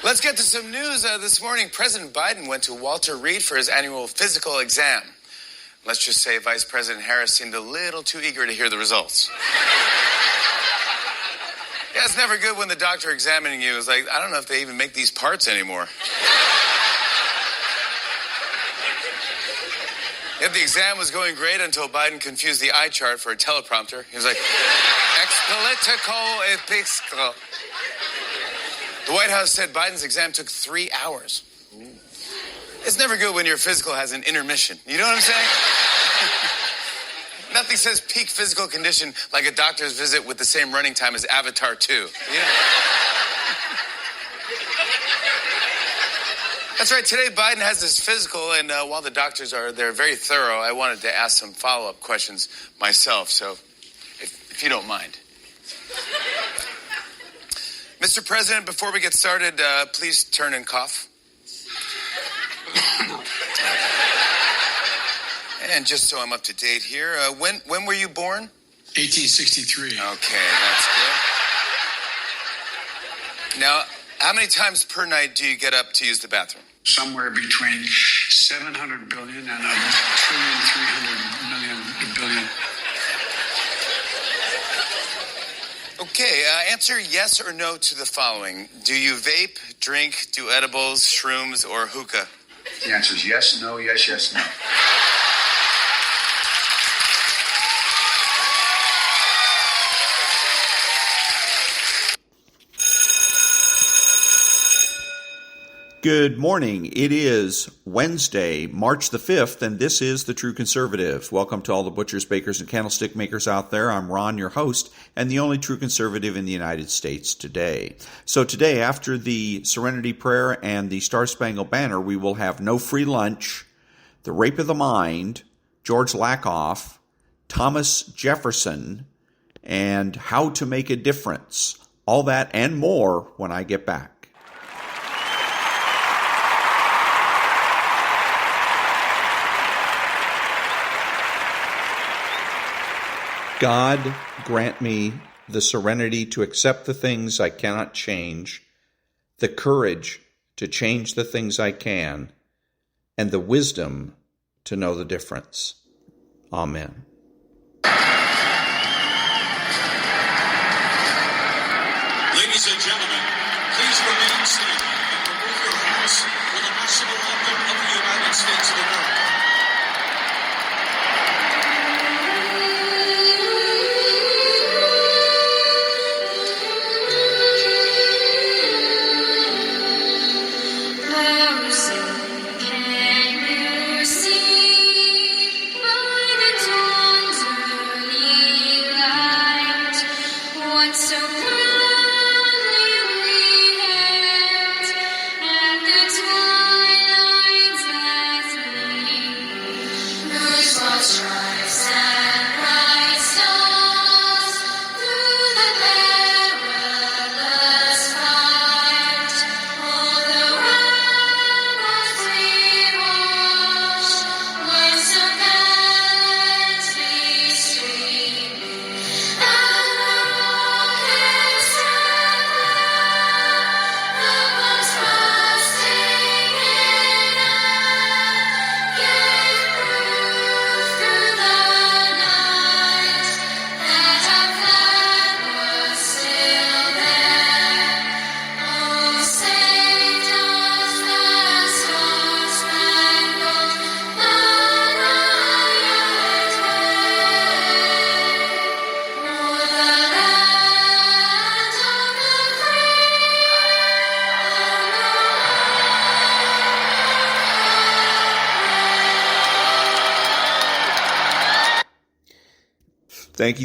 Let's get to some news. This morning, President Biden went to Walter Reed for his annual physical exam. Let's just say Vice President Harris seemed a little too eager to hear the results. Yeah, it's never good when the doctor examining you is like, I don't know if they even make these parts anymore. Yet the exam was going great until Biden confused the eye chart for a teleprompter. He was like, ex-politico episco. The White House said Biden's exam took 3 hours. It's never good when your physical has an intermission. You know what I'm saying? Nothing says peak physical condition like a doctor's visit with the same running time as Avatar 2. You know? That's right. Today, Biden has his physical, and while the doctors they're very thorough, I wanted to ask some follow-up questions myself, so if you don't mind. Mr. President, before we get started, please turn and cough. And just so I'm up to date here, when were you born? 1863. Okay, that's good. Now, how many times per night do you get up to use the bathroom? Somewhere between 700 billion and 1,300,000,000 billion. Okay, answer yes or no to the following. Do you vape, drink, do edibles, shrooms, or hookah? The answer is yes, no, yes, yes, no. Good morning. It is Wednesday, March the 5th, and this is The True Conservative. Welcome to all the butchers, bakers, and candlestick makers out there. I'm Ron, your host, and the only true conservative in the United States today. So today, after the Serenity Prayer and the Star-Spangled Banner, we will have no free lunch, the rape of the mind, George-Lakoff, Thomas-Jefferson, and how to make a difference. All that and more when I get back. God, grant me the serenity to accept the things I cannot change, the courage to change the things I can, and the wisdom to know the difference. Amen. Ladies and gentlemen, please remain standing and remove your hats for the national anthem of the United States of America.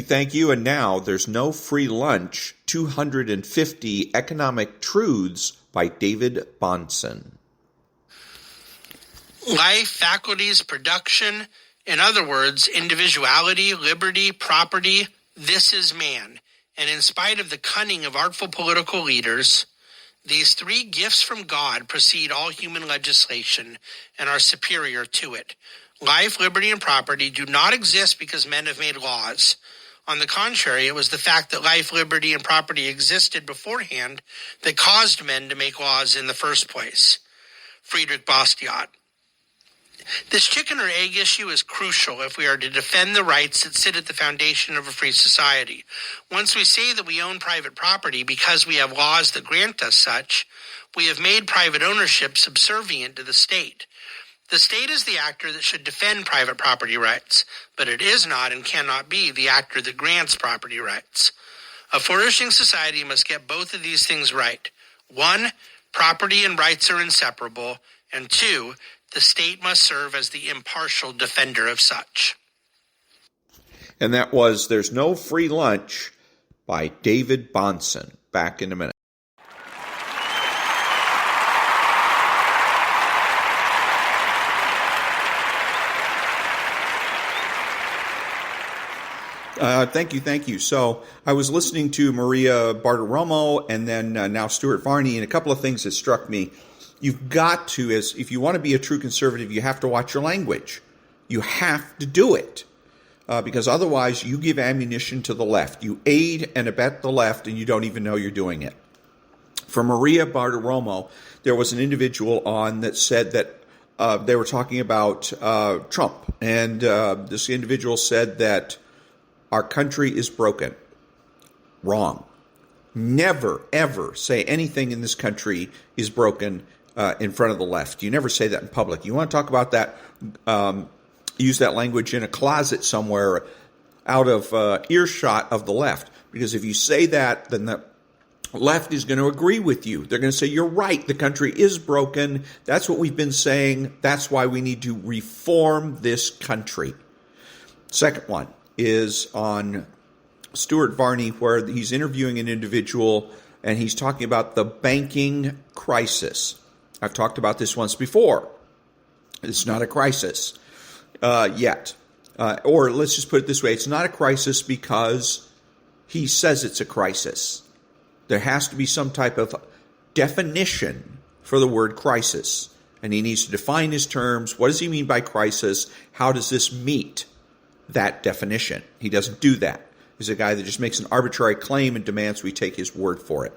Thank you. And now, there's no free lunch, 250 Economic Truths by David-Bahnsen. Life, faculties, production, in other words, individuality, liberty, property, this is man. And in spite of the cunning of artful political leaders, these three gifts from God precede all human legislation and are superior to it. Life, liberty, and property do not exist because men have made laws. On the contrary, it was the fact that life, liberty, and property existed beforehand that caused men to make laws in the first place. Friedrich Bastiat. This chicken or egg issue is crucial if we are to defend the rights that sit at the foundation of a free society. Once we say that we own private property because we have laws that grant us such, we have made private ownership subservient to the state. The state is the actor that should defend private property rights, but it is not and cannot be the actor that grants property rights. A flourishing society must get both of these things right. 1, property and rights are inseparable, and 2, the state must serve as the impartial defender of such. And that was There's No Free Lunch by David-Bahnsen. Back in a minute. Thank you. So I was listening to Maria Bartiromo and then now Stuart Varney, and a couple of things that struck me. You've got to, if you want to be a true conservative, you have to watch your language. You have to do it because otherwise you give ammunition to the left. You aid and abet the left and you don't even know you're doing it. For Maria Bartiromo, there was an individual on that said that they were talking about Trump, and this individual said that our country is broken. Wrong. Never, ever say anything in this country is broken in front of the left. You never say that in public. You want to talk about that, use that language in a closet somewhere out of earshot of the left. Because if you say that, then the left is going to agree with you. They're going to say, you're right, the country is broken. That's what we've been saying. That's why we need to reform this country. Second one is on Stuart Varney, where he's interviewing an individual and he's talking about the banking crisis. I've talked about this once before. It's not a crisis yet. Or let's just put it this way. It's not a crisis because he says it's a crisis. There has to be some type of definition for the word crisis. And he needs to define his terms. What does he mean by crisis? How does this meet that definition? He doesn't do that. He's a guy that just makes an arbitrary claim and demands we take his word for it.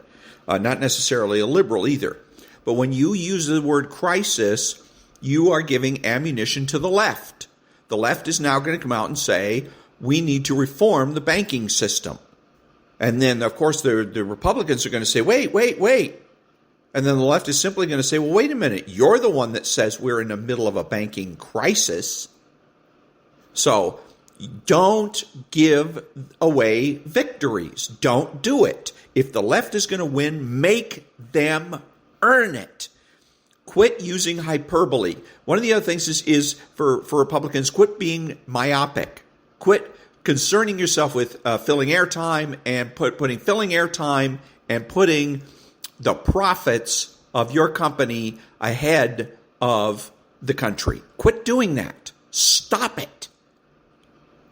Not necessarily a liberal either. But when you use the word crisis, you are giving ammunition to the left. The left is now going to come out and say, we need to reform the banking system. And then, of course, the Republicans are going to say, wait. And then the left is simply going to say, well, wait a minute. You're the one that says we're in the middle of a banking crisis. So don't give away victories. Don't do it. If the left is going to win, make them earn it. Quit using hyperbole. One of the other things is for Republicans, quit being myopic. Quit concerning yourself with filling airtime and putting the profits of your company ahead of the country. Quit doing that. Stop it.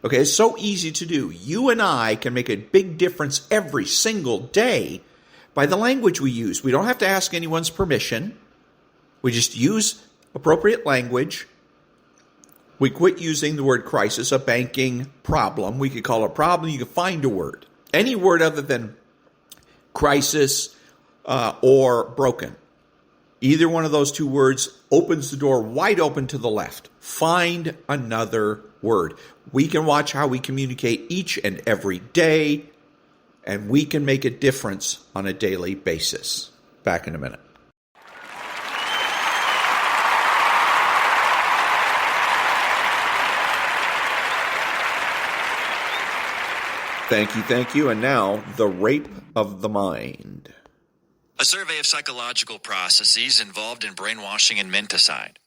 Okay, it's so easy to do. You and I can make a big difference every single day by the language we use. We don't have to ask anyone's permission. We just use appropriate language. We quit using the word crisis, a banking problem. We could call it a problem. You can find a word. Any word other than crisis or broken. Either one of those two words opens the door wide open to the left. Find another word. We can watch how we communicate each and every day, and we can make a difference on a daily basis. Back in a minute. Thank you. And now, the rape of the mind. A survey of psychological processes involved in brainwashing and menticide.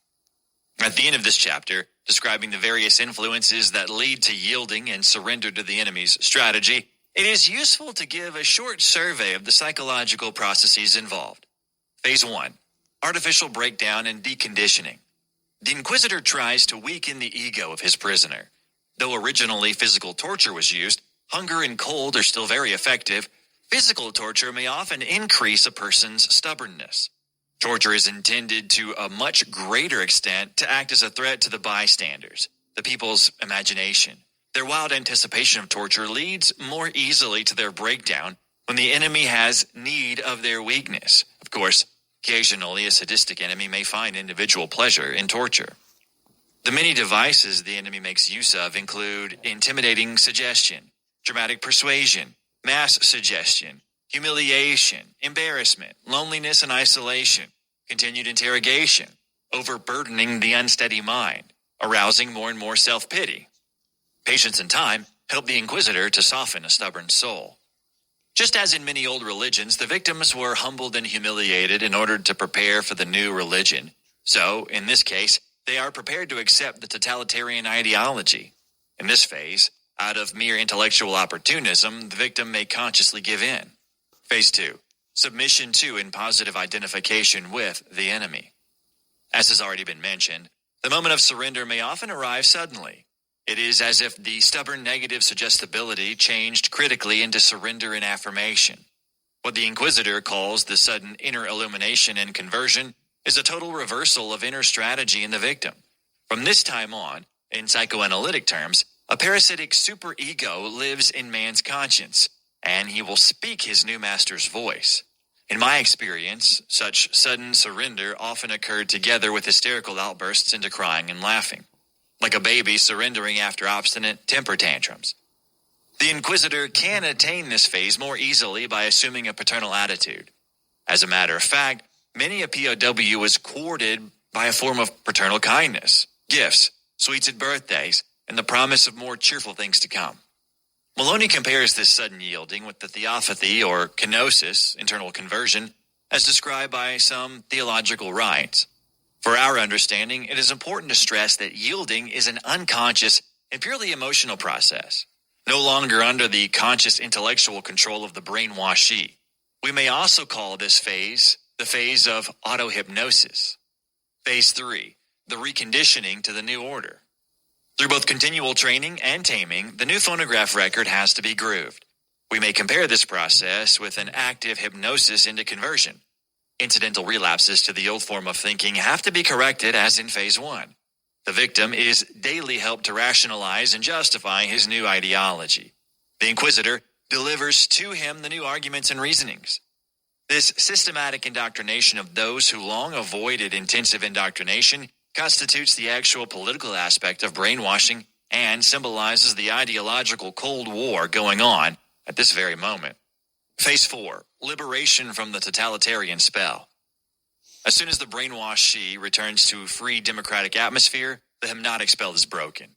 At the end of this chapter, describing the various influences that lead to yielding and surrender to the enemy's strategy, it is useful to give a short survey of the psychological processes involved. Phase 1. Artificial breakdown and deconditioning. The inquisitor tries to weaken the ego of his prisoner. Though originally physical torture was used, hunger and cold are still very effective. Physical torture may often increase a person's stubbornness. Torture is intended to a much greater extent to act as a threat to the bystanders, the people's imagination. Their wild anticipation of torture leads more easily to their breakdown when the enemy has need of their weakness. Of course, occasionally a sadistic enemy may find individual pleasure in torture. The many devices the enemy makes use of include intimidating suggestion, dramatic persuasion, mass suggestion, humiliation, embarrassment, loneliness and isolation, continued interrogation, overburdening the unsteady mind, arousing more and more self-pity. Patience and time help the inquisitor to soften a stubborn soul. Just as in many old religions, the victims were humbled and humiliated in order to prepare for the new religion. So, in this case, they are prepared to accept the totalitarian ideology. In this phase, out of mere intellectual opportunism, the victim may consciously give in. Phase 2. Submission to and positive identification with the enemy. As has already been mentioned, the moment of surrender may often arrive suddenly. It is as if the stubborn negative suggestibility changed critically into surrender and affirmation. What the Inquisitor calls the sudden inner illumination and conversion is a total reversal of inner strategy in the victim. From this time on, in psychoanalytic terms, a parasitic superego lives in man's conscience, and he will speak his new master's voice. In my experience, such sudden surrender often occurred together with hysterical outbursts into crying and laughing, like a baby surrendering after obstinate temper tantrums. The Inquisitor can attain this phase more easily by assuming a paternal attitude. As a matter of fact, many a POW was courted by a form of paternal kindness, gifts, sweets at birthdays, and the promise of more cheerful things to come. Maloney compares this sudden yielding with the theopathy or kenosis, internal conversion, as described by some theological rites. For our understanding, it is important to stress that yielding is an unconscious and purely emotional process, no longer under the conscious intellectual control of the brainwashee. We may also call this phase the phase of auto-hypnosis. Phase 3, the reconditioning to the new order. Through both continual training and taming, the new phonograph record has to be grooved. We may compare this process with an active hypnosis into conversion. Incidental relapses to the old form of thinking have to be corrected as in phase 1. The victim is daily helped to rationalize and justify his new ideology. The Inquisitor delivers to him the new arguments and reasonings. This systematic indoctrination of those who long avoided intensive indoctrination constitutes the actual political aspect of brainwashing and symbolizes the ideological Cold War going on at this very moment. Phase 4, liberation from the totalitarian spell. As soon as the brainwashee returns to a free democratic atmosphere, the hypnotic spell is broken.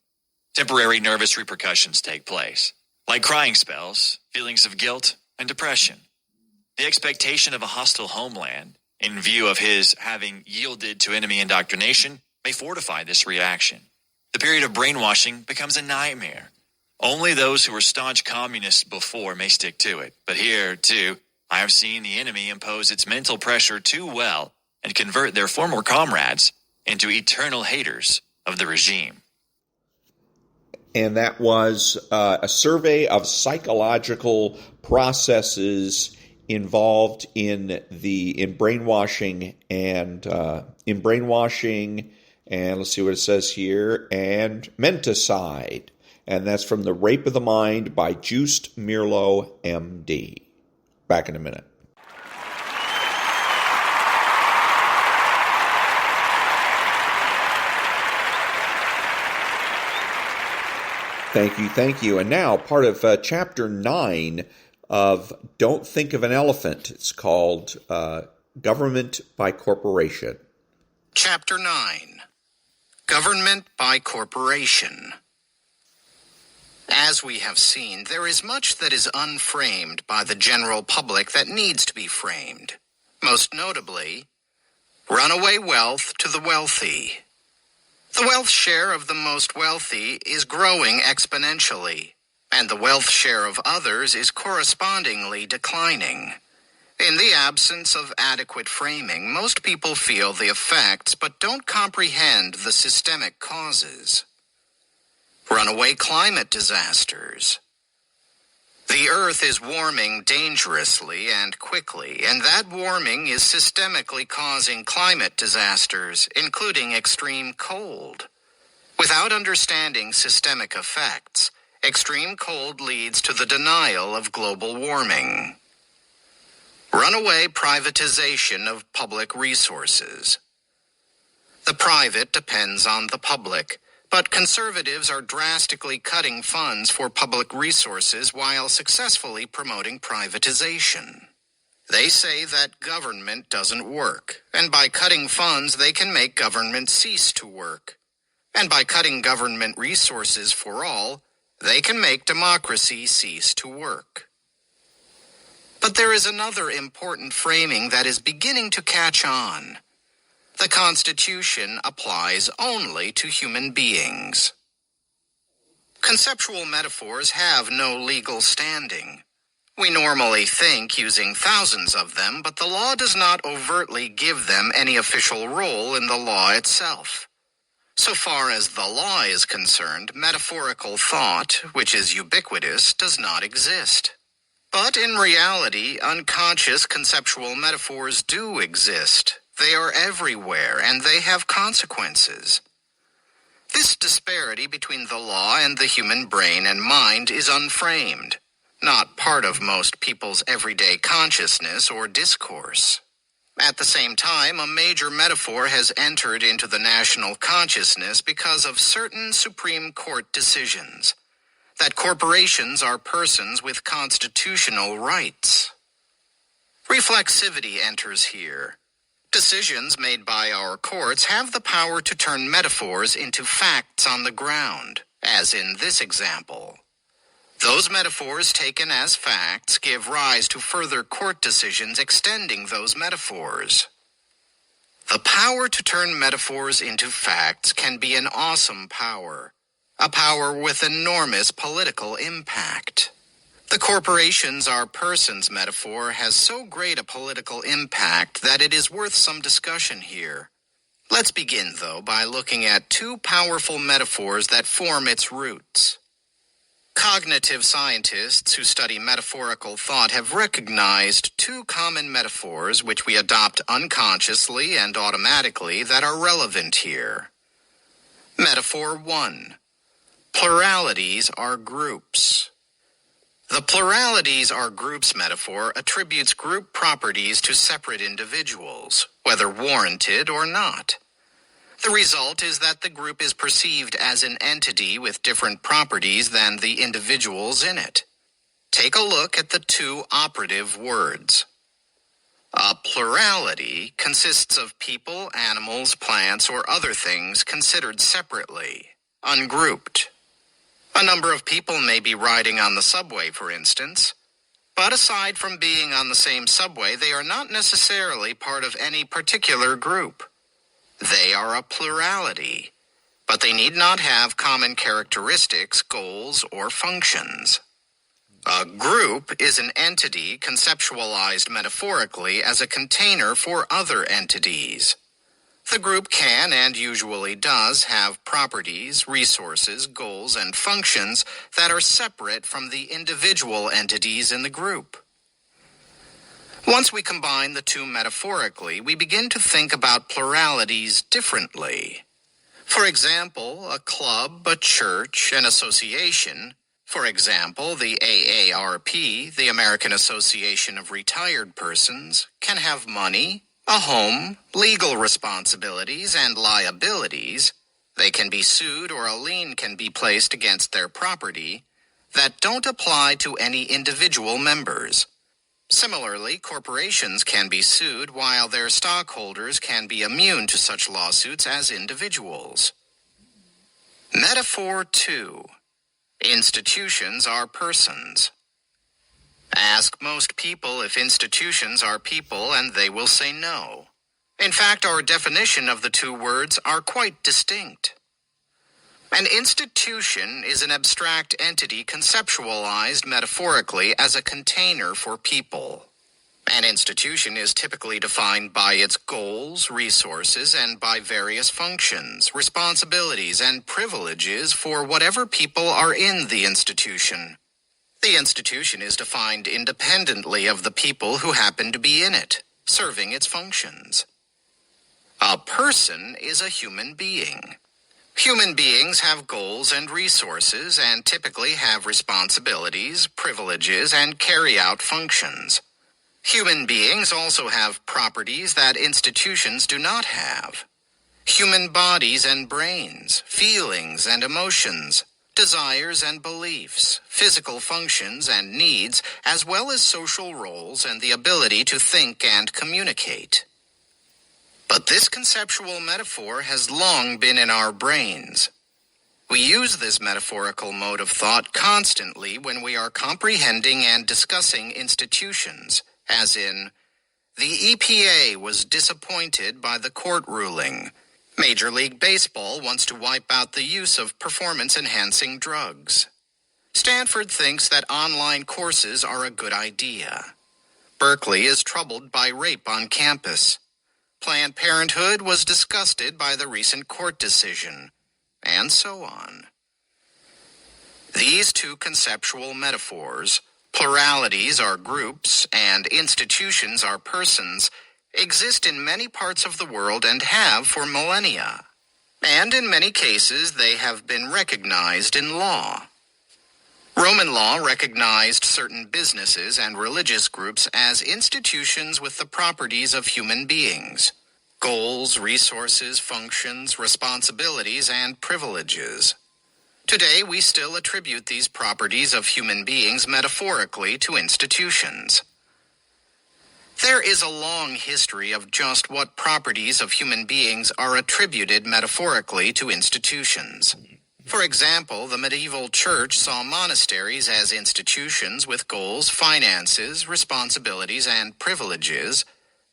Temporary nervous repercussions take place, like crying spells, feelings of guilt, and depression. The expectation of a hostile homeland, in view of his having yielded to enemy indoctrination, may fortify this reaction. The period of brainwashing becomes a nightmare. Only those who were staunch communists before may stick to it. But here, too, I have seen the enemy impose its mental pressure too well and convert their former comrades into eternal haters of the regime. And that was a survey of psychological processes involved in brainwashing and let's see what it says here, and menticide. And that's from The Rape of the Mind by Joost-Meerlo, M.D. Back in a minute. Thank you. And now, part of Chapter 9 of Don't Think of an Elephant. It's called Government by Corporation. Chapter 9, Government by Corporation. As we have seen, there is much that is unframed by the general public that needs to be framed. Most notably, runaway wealth to the wealthy. The wealth share of the most wealthy is growing exponentially, and the wealth share of others is correspondingly declining. In the absence of adequate framing, most people feel the effects but don't comprehend the systemic causes. Runaway climate disasters. The Earth is warming dangerously and quickly, and that warming is systemically causing climate disasters, including extreme cold. Without understanding systemic effects, Extreme cold leads to the denial of global warming. Runaway privatization of public resources. The private depends on the public, but conservatives are drastically cutting funds for public resources while successfully promoting privatization. They say that government doesn't work, and by cutting funds they can make government cease to work. And by cutting government resources for all, they can make democracy cease to work. But there is another important framing that is beginning to catch on. The Constitution applies only to human beings. Conceptual metaphors have no legal standing. We normally think using thousands of them, but the law does not overtly give them any official role in the law itself. So far as the law is concerned, metaphorical thought, which is ubiquitous, does not exist. But in reality, unconscious conceptual metaphors do exist. They are everywhere, and they have consequences. This disparity between the law and the human brain and mind is unframed, not part of most people's everyday consciousness or discourse. At the same time, a major metaphor has entered into the national consciousness because of certain Supreme Court decisions, that corporations are persons with constitutional rights. Reflexivity enters here. Decisions made by our courts have the power to turn metaphors into facts on the ground, as in this example. Those metaphors taken as facts give rise to further court decisions extending those metaphors. The power to turn metaphors into facts can be an awesome power, a power with enormous political impact. The corporations are persons metaphor has so great a political impact that it is worth some discussion here. Let's begin, though, by looking at two powerful metaphors that form its roots. Cognitive scientists who study metaphorical thought have recognized two common metaphors which we adopt unconsciously and automatically that are relevant here. Metaphor 1. Pluralities are groups. The pluralities are groups metaphor attributes group properties to separate individuals, whether warranted or not. The result is that the group is perceived as an entity with different properties than the individuals in it. Take a look at the two operative words. A plurality consists of people, animals, plants, or other things considered separately, ungrouped. A number of people may be riding on the subway, for instance, but aside from being on the same subway, they are not necessarily part of any particular group. They are a plurality, but they need not have common characteristics, goals, or functions. A group is an entity conceptualized metaphorically as a container for other entities. The group can, and usually does, have properties, resources, goals, and functions that are separate from the individual entities in the group. Once we combine the two metaphorically, we begin to think about pluralities differently. For example, a club, a church, an association, for example, the AARP, the American Association of Retired Persons, can have money, a home, legal responsibilities, and liabilities. They can be sued or a lien can be placed against their property that don't apply to any individual members. Similarly, corporations can be sued while their stockholders can be immune to such lawsuits as individuals. Metaphor 2. Institutions are persons. Ask most people if institutions are people and they will say no. In fact, our definition of the two words are quite distinct. An institution is an abstract entity conceptualized metaphorically as a container for people. An institution is typically defined by its goals, resources, and by various functions, responsibilities, and privileges for whatever people are in the institution. The institution is defined independently of the people who happen to be in it, serving its functions. A person is a human being. Human beings have goals and resources and typically have responsibilities, privileges, and carry out functions. Human beings also have properties that institutions do not have. Human bodies and brains, feelings and emotions, desires and beliefs, physical functions and needs, as well as social roles and the ability to think and communicate. But this conceptual metaphor has long been in our brains. We use this metaphorical mode of thought constantly when we are comprehending and discussing institutions, as in, the EPA was disappointed by the court ruling. Major League Baseball wants to wipe out the use of performance-enhancing drugs. Stanford thinks that online courses are a good idea. Berkeley is troubled by rape on campus. Planned Parenthood was disgusted by the recent court decision, and so on. These two conceptual metaphors, pluralities are groups and institutions are persons, exist in many parts of the world and have for millennia. And in many cases, they have been recognized in law. Roman law recognized certain businesses and religious groups as institutions with the properties of human beings: goals, resources, functions, responsibilities, and privileges. Today, we still attribute these properties of human beings metaphorically to institutions. There is a long history of just what properties of human beings are attributed metaphorically to institutions. For example, the medieval church saw monasteries as institutions with goals, finances, responsibilities, and privileges,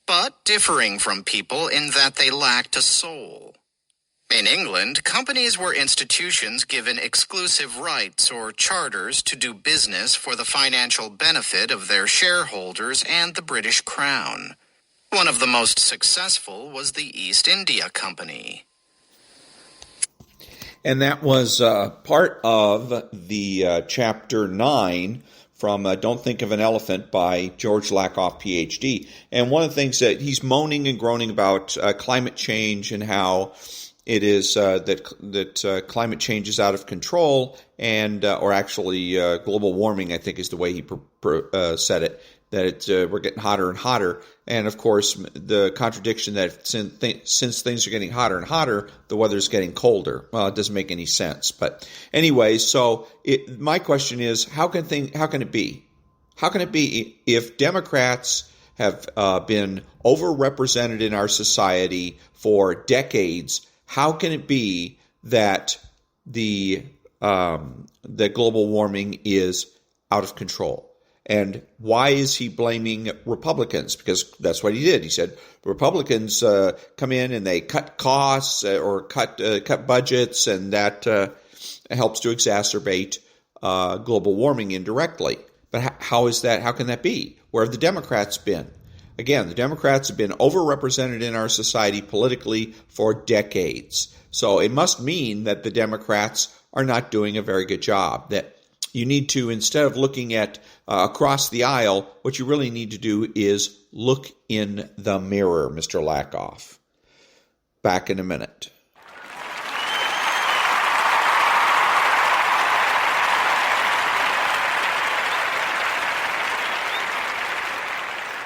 but differing from people in that they lacked a soul. In England, companies were institutions given exclusive rights or charters to do business for the financial benefit of their shareholders and the British Crown. One of the most successful was the East India Company. And that was part of the Chapter 9 from Don't Think of an Elephant by George-Lakoff, Ph.D. And one of the things that he's moaning and groaning about climate change and how it is that climate change is out of control, and or actually global warming, I think is the way he said it, that we're getting hotter and hotter. And, of course, the contradiction that since things are getting hotter and hotter, the weather's getting colder. Well, it doesn't make any sense. But anyway, so my question is, how can it be? How can it be if Democrats have been overrepresented in our society for decades? How can it be that the global warming is out of control? And why is he blaming Republicans? Because that's what he did. He said Republicans come in and they cut costs or cut budgets, and that helps to exacerbate global warming indirectly. But how is that? How can that be? Where have the Democrats been? Again, the Democrats have been overrepresented in our society politically for decades. So it must mean that the Democrats are not doing a very good job. That you need to, instead of looking at across the aisle, what you really need to do is look in the mirror, Mr. Lakoff. Back in a minute.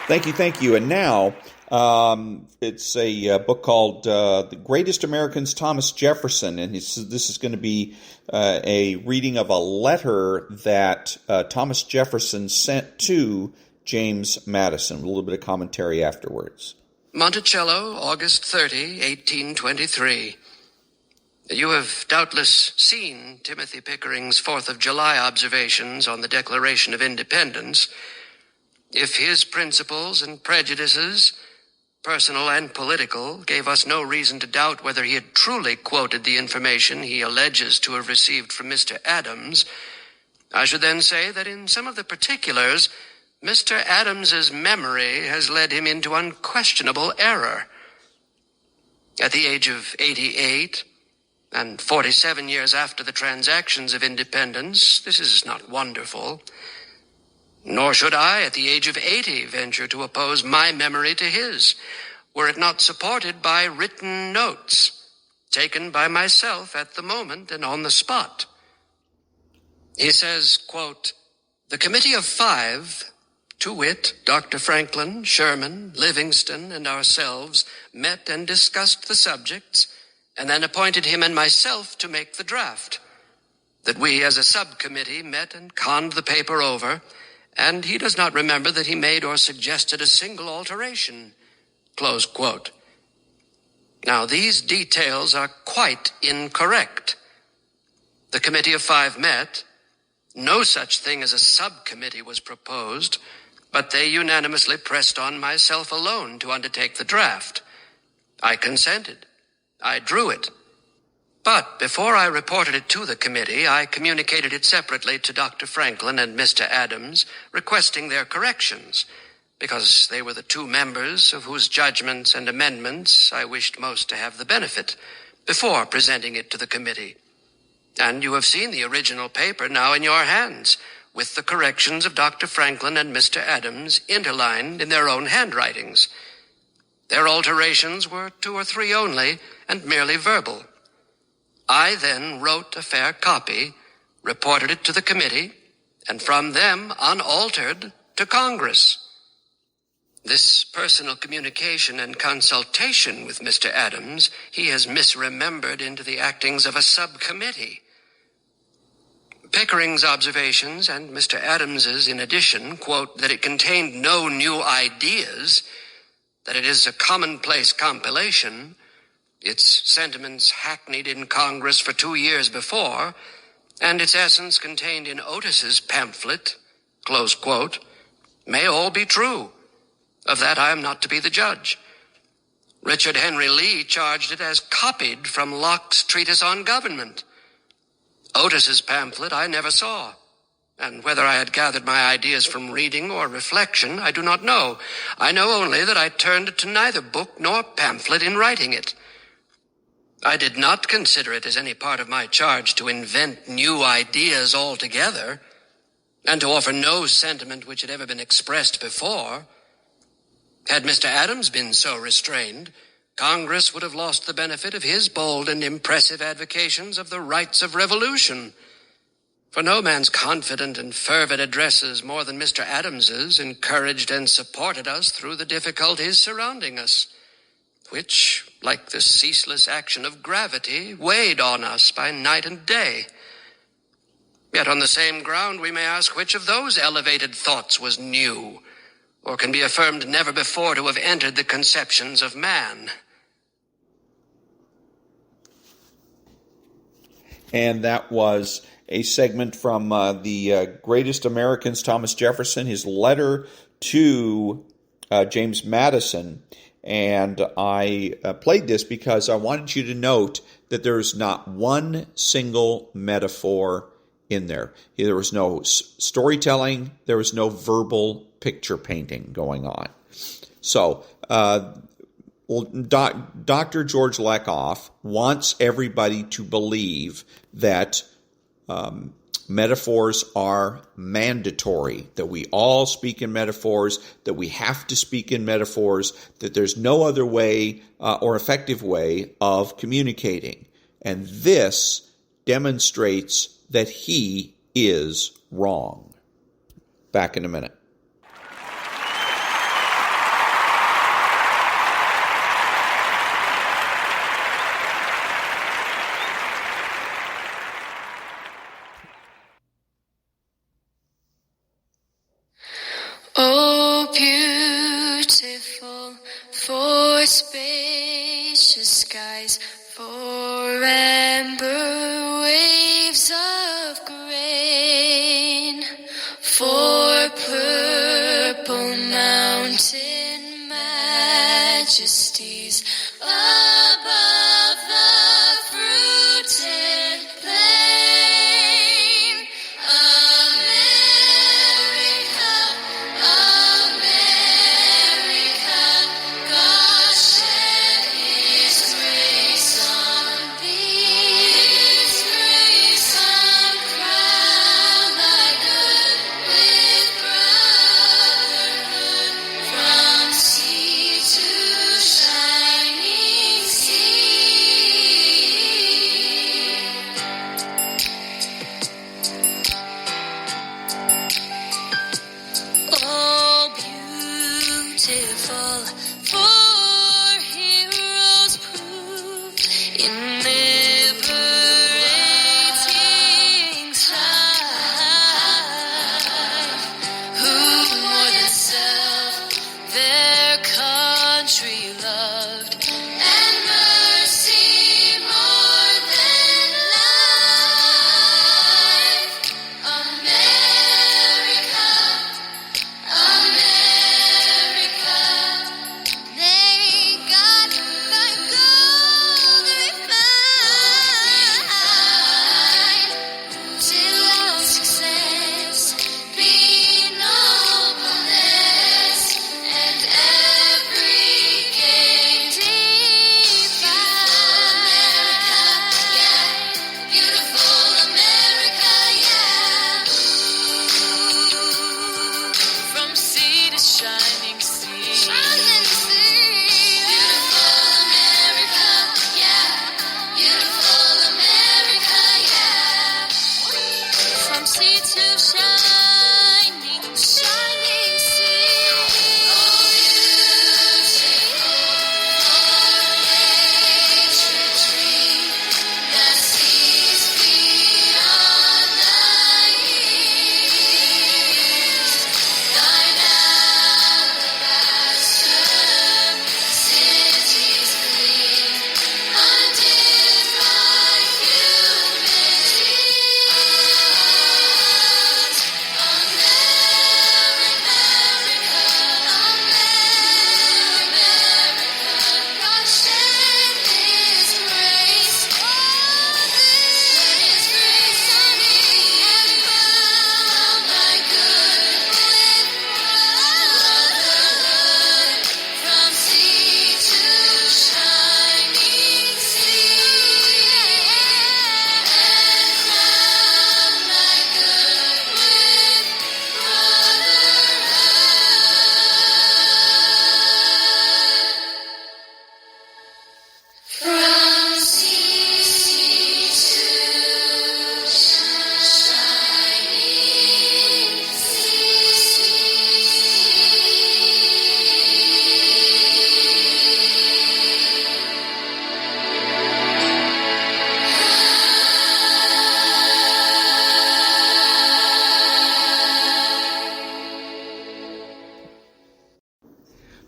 Thank you. And now it's a book called The Greatest Americans, Thomas Jefferson, and this is going to be a reading of a letter that Thomas Jefferson sent to James Madison, with a little bit of commentary afterwards. Monticello, August 30, 1823. You have doubtless seen Timothy Pickering's 4th of July observations on the Declaration of Independence. If his principles and prejudices, personal and political, gave us no reason to doubt whether he had truly quoted the information he alleges to have received from Mr. Adams, I should then say that in some of the particulars, Mr. Adams's memory has led him into unquestionable error. At the age of 88, and 47 years after the transactions of independence, this is not wonderful. Nor should I, at the age of 80, venture to oppose my memory to his, were it not supported by written notes. taken by myself at the moment and on the spot. He says, quote, "The Committee of Five, to wit, Dr. Franklin, Sherman, Livingston, and ourselves, met and discussed the subjects, and then appointed him and myself to make the draft. That we as a subcommittee met and conned the paper over, and he does not remember that he made or suggested a single alteration." Close quote. Now, these details are quite incorrect. The Committee of Five met. No such thing as a subcommittee was proposed, but they unanimously pressed on myself alone to undertake the draft. I consented. I drew it. But before I reported it to the committee, I communicated it separately to Dr. Franklin and Mr. Adams, requesting their corrections, because they were the two members of whose judgments and amendments I wished most to have the benefit before presenting it to the committee. And you have seen the original paper now in your hands, with the corrections of Dr. Franklin and Mr. Adams interlined in their own handwritings. Their alterations were 2 or 3 only, and merely verbal. I then wrote a fair copy, reported it to the committee, and from them, unaltered, to Congress. This personal communication and consultation with Mr. Adams he has misremembered into the actings of a subcommittee. Pickering's observations, and Mr. Adams's in addition, quote, that it contained no new ideas, that it is a commonplace compilation, its sentiments hackneyed in Congress for 2 years before, and its essence contained in Otis's pamphlet, close quote, may all be true. Of that I am not to be the judge. Richard Henry Lee charged it as copied from Locke's treatise on government. Otis's pamphlet I never saw, and whether I had gathered my ideas from reading or reflection, I do not know. I know only that I turned to neither book nor pamphlet in writing it. I did not consider it as any part of my charge to invent new ideas altogether, and to offer no sentiment which had ever been expressed before. Had Mr. Adams been so restrained, Congress would have lost the benefit of his bold and impressive advocations of the rights of revolution. For no man's confident and fervid addresses more than Mr. Adams's encouraged and supported us through the difficulties surrounding us, which, like the ceaseless action of gravity, weighed on us by night and day. Yet on the same ground we may ask which of those elevated thoughts was new, or can be affirmed never before to have entered the conceptions of man. And that was a segment from the Greatest Americans, Thomas Jefferson, his letter to James Madison. And I played this because I wanted you to note that there's not one single metaphor in there. There was no storytelling. There was no verbal picture painting going on. So, Dr. George-Lakoff wants everybody to believe that metaphors are mandatory, that we all speak in metaphors, that we have to speak in metaphors, that there's no other way or effective way of communicating. And this demonstrates that he is wrong. Back in a minute. Oh, beautiful for spacious skies, for amber waves of grain, for purple mountain majesties above the fruited plain. America, God shed His grace on thee, His grace uncrowned thy good with brotherhood, from sea to shining beautiful for heroes prove in liberating time, who more than self their country loved, and mercy more than life. America, America, they got the gold refined. Till all success be nobleness, and every gain defined. Yeah, beautiful America, yeah. From sea to shining sea. Shining sea. Beautiful America, yeah. Beautiful America, yeah. From sea to shining, shining sea. Oh, beautiful nature tree that sees beyond the east. Thine alabaster cities gleam, undimmed by human heart. America, God shed His grace on thee, and crown thy good with brotherhood, from sea to shining sea, and crown thy good with brotherhood. From sea to shining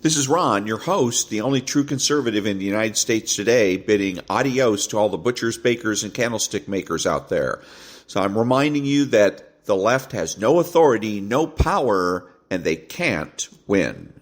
This is Ron, your host, the only true conservative in the United States today, bidding adios to all the butchers, bakers, and candlestick makers out there. So I'm reminding you that the left has no authority, no power, and they can't win.